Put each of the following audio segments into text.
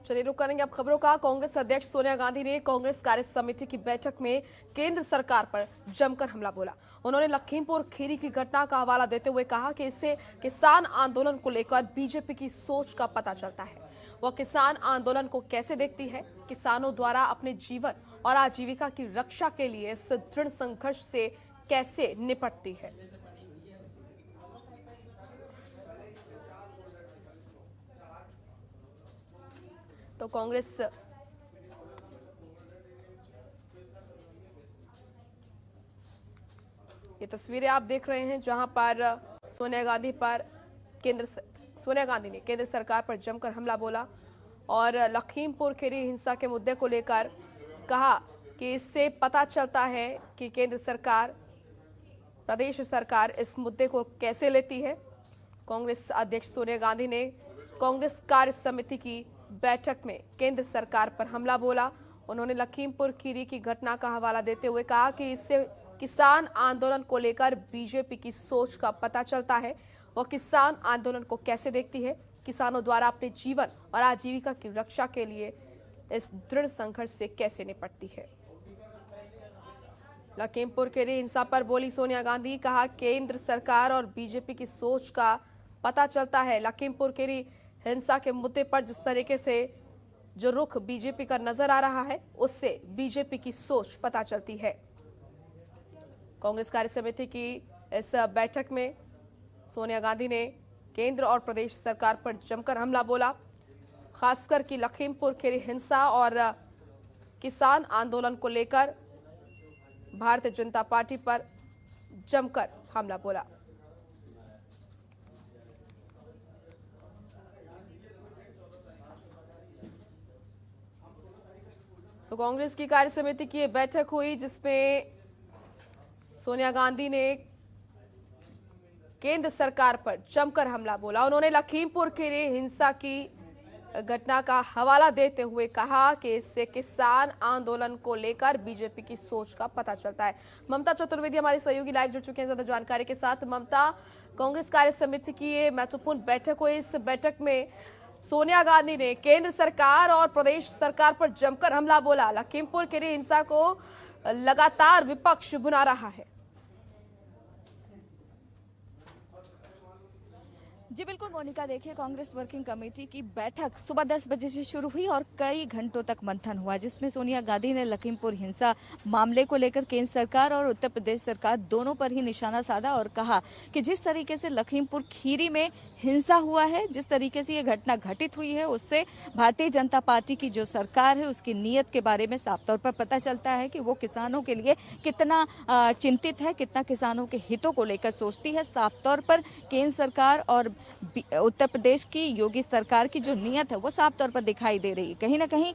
चलिए रुक करेंगे अब खबरों का। कांग्रेस अध्यक्ष सोनिया गांधी ने कांग्रेस कार्य समिति की बैठक में केंद्र सरकार पर जमकर हमला बोला। उन्होंने लखीमपुर खीरी की घटना का हवाला देते हुए कहा कि इससे किसान आंदोलन को लेकर बीजेपी की सोच का पता चलता है। वह किसान आंदोलन को कैसे देखती है, किसानों द्वारा अपने जीवन और आजीविका की रक्षा के लिए इस दृढ़ संघर्ष से कैसे निपटती है। तो कांग्रेस ये तस्वीरें आप देख रहे हैं जहां पर सोनिया गांधी ने केंद्र सरकार पर जमकर हमला बोला और लखीमपुर खीरी हिंसा के मुद्दे को लेकर कहा कि इससे पता चलता है कि केंद्र सरकार, प्रदेश सरकार इस मुद्दे को कैसे लेती है। कांग्रेस अध्यक्ष सोनिया गांधी ने कांग्रेस कार्य समिति की बैठक में केंद्र सरकार पर हमला बोला। उन्होंने लखीमपुर खीरी की घटना का हवाला देते हुए कहा कि इससे किसान आंदोलन को लेकर बीजेपी की सोच का पता चलता है। वह किसान आंदोलन को कैसे देखती है, किसानों द्वारा अपने जीवन और आजीविका की रक्षा के लिए इस दृढ़ संघर्ष से कैसे निपटती है। लखीमपुर खीरी हिंसा पर बोली सोनिया गांधी, कहा केंद्र सरकार और बीजेपी की सोच का पता चलता है। लखीमपुर खीरी हिंसा के मुद्दे पर जिस तरीके से जो रुख बीजेपी का नजर आ रहा है, उससे बीजेपी की सोच पता चलती है। कांग्रेस कार्य समिति की इस बैठक में सोनिया गांधी ने केंद्र और प्रदेश सरकार पर जमकर हमला बोला, खासकर कि लखीमपुर खीरी हिंसा और किसान आंदोलन को लेकर भारतीय जनता पार्टी पर जमकर हमला बोला। तो कांग्रेस की कार्य समिति की ये बैठक हुई जिसमें सोनिया गांधी ने केंद्र सरकार पर जमकर हमला बोला। उन्होंने लखीमपुर खीरी हिंसा की घटना का हवाला देते हुए कहा कि इससे किसान आंदोलन को लेकर बीजेपी की सोच का पता चलता है। ममता चतुर्वेदी हमारी सहयोगी लाइव जुड़ चुके हैं ज्यादा जानकारी के साथ। ममता, कांग्रेस कार्य समिति की ये महत्वपूर्ण बैठक हुई। इस बैठक में सोनिया गांधी ने केंद्र सरकार और प्रदेश सरकार पर जमकर हमला बोला। लखीमपुर खीरी हिंसा को लगातार विपक्ष भुना रहा है। जी बिल्कुल मोनिका, देखिए कांग्रेस वर्किंग कमेटी की बैठक सुबह 10 बजे से शुरू हुई और कई घंटों तक मंथन हुआ, जिसमें सोनिया गांधी ने लखीमपुर हिंसा मामले को लेकर केंद्र सरकार और उत्तर प्रदेश सरकार दोनों पर ही निशाना साधा और कहा कि जिस तरीके से लखीमपुर खीरी में हिंसा हुआ है, जिस तरीके से ये घटना घटित हुई है, उससे भारतीय जनता पार्टी की जो सरकार है उसकी नीयत के बारे में साफ तौर पर पता चलता है कि वो किसानों के लिए कितना चिंतित है, कितना किसानों के हितों को लेकर सोचती है। साफ तौर पर केंद्र सरकार और उत्तर प्रदेश की योगी सरकार की जो नीयत है वो साफ तौर पर दिखाई दे रही है। कहीं ना कहीं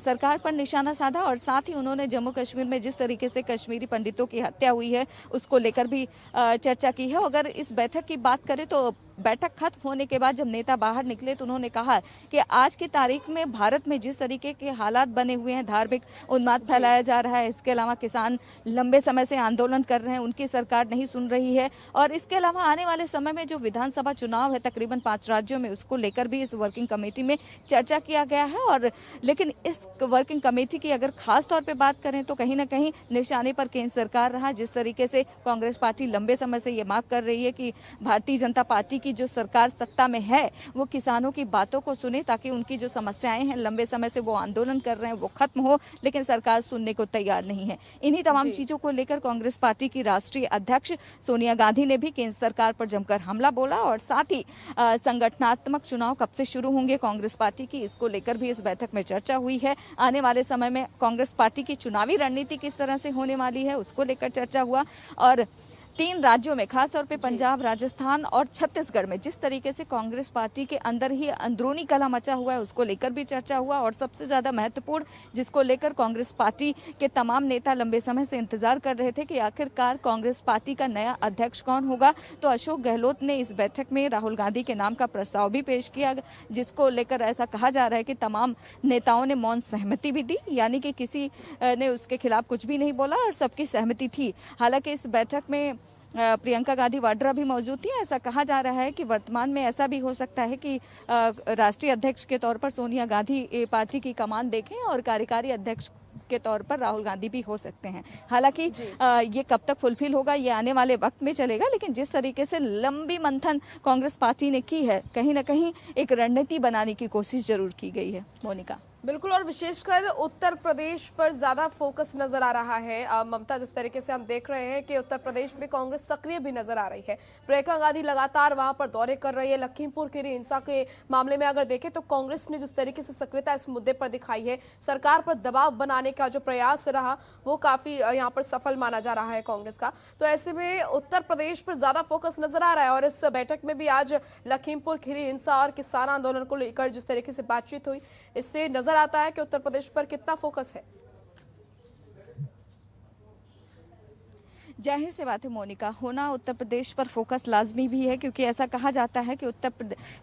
सरकार पर निशाना साधा और साथ ही उन्होंने जम्मू कश्मीर में जिस तरीके से कश्मीरी पंडितों की हत्या हुई है उसको लेकर भी चर्चा की है। अगर इस बैठक की बात करें तो बैठक खत्म होने के बाद जब नेता बाहर निकले तो उन्होंने कहा कि आज की तारीख में भारत में जिस तरीके के हालात बने हुए हैं, धार्मिक उन्माद फैलाया जा रहा है, इसके अलावा किसान लंबे समय से आंदोलन कर रहे हैं, उनकी सरकार नहीं सुन रही है और इसके अलावा आने वाले समय में जो विधानसभा चुनाव है तकरीबन 5 राज्यों में, उसको लेकर भी इस वर्किंग कमेटी में चर्चा किया गया है। और लेकिन इस वर्किंग कमेटी की अगर खास तौर पर बात करें तो कहीं ना कहीं निशाने पर केंद्र सरकार रहा। जिस तरीके से कांग्रेस पार्टी लंबे समय से ये मांग कर रही है कि भारतीय जनता पार्टी की जो सरकार सत्ता में है वो किसानों की बातों को सुने, ताकि उनकी जो समस्याएं हैं, लंबे समय से वो आंदोलन कर रहे हैं, वो खत्म हो, लेकिन सरकार सुनने को तैयार नहीं है। इन्हीं तमाम चीजों को लेकर कांग्रेस पार्टी की राष्ट्रीय अध्यक्ष सोनिया गांधी ने भी केंद्र सरकार पर जमकर हमला बोला और साथ ही संगठनात्मक चुनाव कब से शुरू होंगे कांग्रेस पार्टी की, इसको लेकर भी इस बैठक में चर्चा हुई है। आने वाले समय में कांग्रेस पार्टी की चुनावी रणनीति किस तरह से होने वाली है उसको लेकर चर्चा हुआ और 3 राज्यों में खासतौर पे पंजाब, राजस्थान और छत्तीसगढ़ में जिस तरीके से कांग्रेस पार्टी के अंदर ही अंदरूनी कलह मचा हुआ है उसको लेकर भी चर्चा हुआ और सबसे ज्यादा महत्वपूर्ण जिसको लेकर कांग्रेस पार्टी के तमाम नेता लंबे समय से इंतजार कर रहे थे कि आखिरकार कांग्रेस पार्टी का नया अध्यक्ष कौन होगा, तो अशोक गहलोत ने इस बैठक में राहुल गांधी के नाम का प्रस्ताव भी पेश किया, जिसको लेकर ऐसा कहा जा रहा है कि तमाम नेताओं ने मौन सहमति भी दी, यानी कि किसी ने उसके खिलाफ कुछ भी नहीं बोला और सबकी सहमति थी। हालांकि इस बैठक में प्रियंका गांधी वाड्रा भी मौजूद थी। ऐसा कहा जा रहा है कि वर्तमान में ऐसा भी हो सकता है कि राष्ट्रीय अध्यक्ष के तौर पर सोनिया गांधी पार्टी की कमान देखें और कार्यकारी अध्यक्ष के तौर पर राहुल गांधी भी हो सकते हैं। हालांकि ये कब तक फुलफिल होगा ये आने वाले वक्त में चलेगा, लेकिन जिस तरीके से लंबी मंथन कांग्रेस पार्टी ने की है, कहीं ना कहीं एक रणनीति बनाने की कोशिश जरूर की गई है। मोनिका बिल्कुल, और विशेषकर उत्तर प्रदेश पर ज्यादा फोकस नजर आ रहा है। ममता, जिस तरीके से हम देख रहे हैं कि उत्तर प्रदेश में कांग्रेस सक्रिय भी नजर आ रही है। प्रियंका गांधी लगातार वहां पर दौरे कर रही है। लखीमपुर खीरी हिंसा के मामले में अगर देखें तो कांग्रेस ने जिस तरीके से सक्रियता इस मुद्दे पर दिखाई है, सरकार पर दबाव बनाने का जो प्रयास रहा वो काफी यहाँ पर सफल माना जा रहा है कांग्रेस का। तो ऐसे में उत्तर प्रदेश पर ज्यादा फोकस नजर आ रहा है और इस बैठक में भी आज लखीमपुर खीरी हिंसा और किसान आंदोलन को लेकर जिस तरीके से बातचीत हुई, इससे नजर आता है कि उत्तर प्रदेश पर कितना फोकस है। जाहिर सी बात है मोनिका, होना उत्तर प्रदेश पर फोकस लाजमी भी है, क्योंकि ऐसा कहा जाता है कि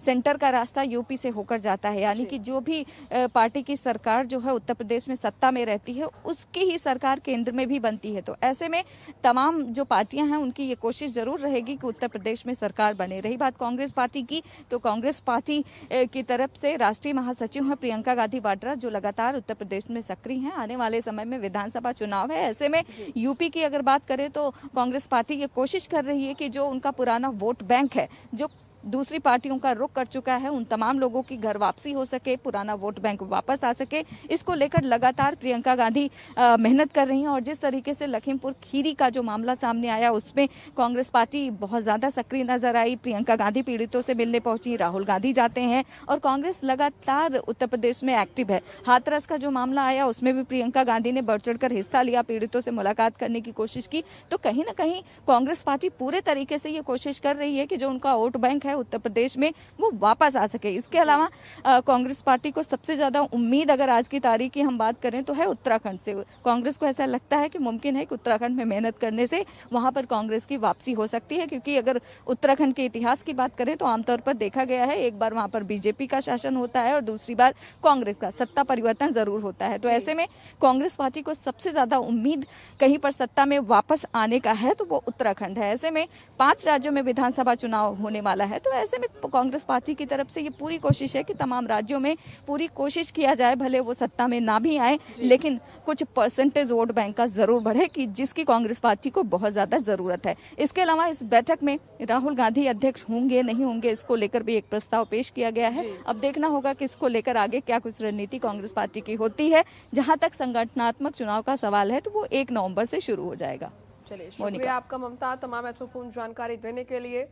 सेंटर का रास्ता यूपी से होकर जाता है, यानी कि जो भी पार्टी की सरकार जो है उत्तर प्रदेश में सत्ता में रहती है उसकी ही सरकार केंद्र में भी बनती है। तो ऐसे में तमाम जो पार्टियां हैं उनकी ये कोशिश जरूर रहेगी कि उत्तर प्रदेश में सरकार बने। रही बात कांग्रेस पार्टी की, तो कांग्रेस पार्टी की तरफ से राष्ट्रीय महासचिव है प्रियंका गांधी वाड्रा, जो लगातार उत्तर प्रदेश में सक्रिय हैं। आने वाले समय में विधानसभा चुनाव है, ऐसे में यूपी की अगर बात करें तो कांग्रेस पार्टी ये कोशिश कर रही है कि जो उनका पुराना वोट बैंक है, जो दूसरी पार्टियों का रुख कर चुका है, उन तमाम लोगों की घर वापसी हो सके, पुराना वोट बैंक वापस आ सके। इसको लेकर लगातार प्रियंका गांधी मेहनत कर रही हैं। और जिस तरीके से लखीमपुर खीरी का जो मामला सामने आया उसमें कांग्रेस पार्टी बहुत ज्यादा सक्रिय नजर आई। प्रियंका गांधी पीड़ितों से मिलने पहुंची, राहुल गांधी जाते हैं और कांग्रेस लगातार उत्तर प्रदेश में एक्टिव है। हाथरस का जो मामला आया उसमें भी प्रियंका गांधी ने बढ़ चढ़कर हिस्सा लिया, पीड़ितों से मुलाकात करने की कोशिश की। तो कहीं ना कहीं कांग्रेस पार्टी पूरे तरीके से ये कोशिश कर रही है कि जो उनका वोट बैंक उत्तर प्रदेश में वो वापस आ सके। इसके अलावा कांग्रेस पार्टी को सबसे ज्यादा उम्मीद अगर आज की तारीख की हम बात करें तो है उत्तराखंड से। कांग्रेस को ऐसा लगता है कि मुमकिन है कि उत्तराखंड में मेहनत करने से वहां पर कांग्रेस की वापसी हो सकती है, क्योंकि अगर उत्तराखंड के इतिहास की बात करें तो आमतौर पर देखा गया है एक बार वहां पर बीजेपी का शासन होता है और दूसरी बार कांग्रेस का, सत्ता परिवर्तन जरूर होता है। तो ऐसे में कांग्रेस पार्टी को सबसे ज्यादा उम्मीद कहीं पर सत्ता में वापस आने का है तो वो उत्तराखंड है। ऐसे में 5 राज्यों में विधानसभा चुनाव होने वाला है, तो ऐसे में कांग्रेस पार्टी की तरफ से ये पूरी कोशिश है कि तमाम राज्यों में पूरी कोशिश किया जाए, भले वो सत्ता में ना भी आए लेकिन कुछ परसेंटेज वोट बैंक का जरूर बढ़े, कि जिसकी कांग्रेस पार्टी को बहुत ज्यादा जरूरत है। इसके अलावा इस बैठक में राहुल गांधी अध्यक्ष होंगे नहीं होंगे, इसको लेकर भी एक प्रस्ताव पेश किया गया है। अब देखना होगा कि इसको लेकर आगे क्या कुछ रणनीति कांग्रेस पार्टी की होती है। जहां तक संगठनात्मक चुनाव का सवाल है तो वो 1 नवंबर से शुरू हो जाएगा। चलिए, शुक्रिया आपका ममता, तमाम महत्वपूर्ण जानकारी देने के लिए।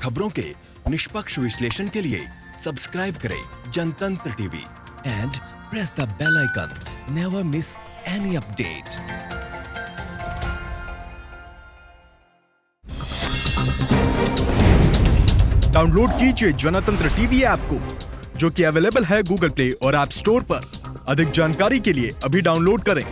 खबरों के निष्पक्ष विश्लेषण के लिए सब्सक्राइब करें Jantantra TV and press the bell icon. Never miss any update. Download कीजिए जनतंत्र टीवी ऐप को, जो कि अवेलेबल है गूगल प्ले और ऐप स्टोर पर। अधिक जानकारी के लिए अभी डाउनलोड करें।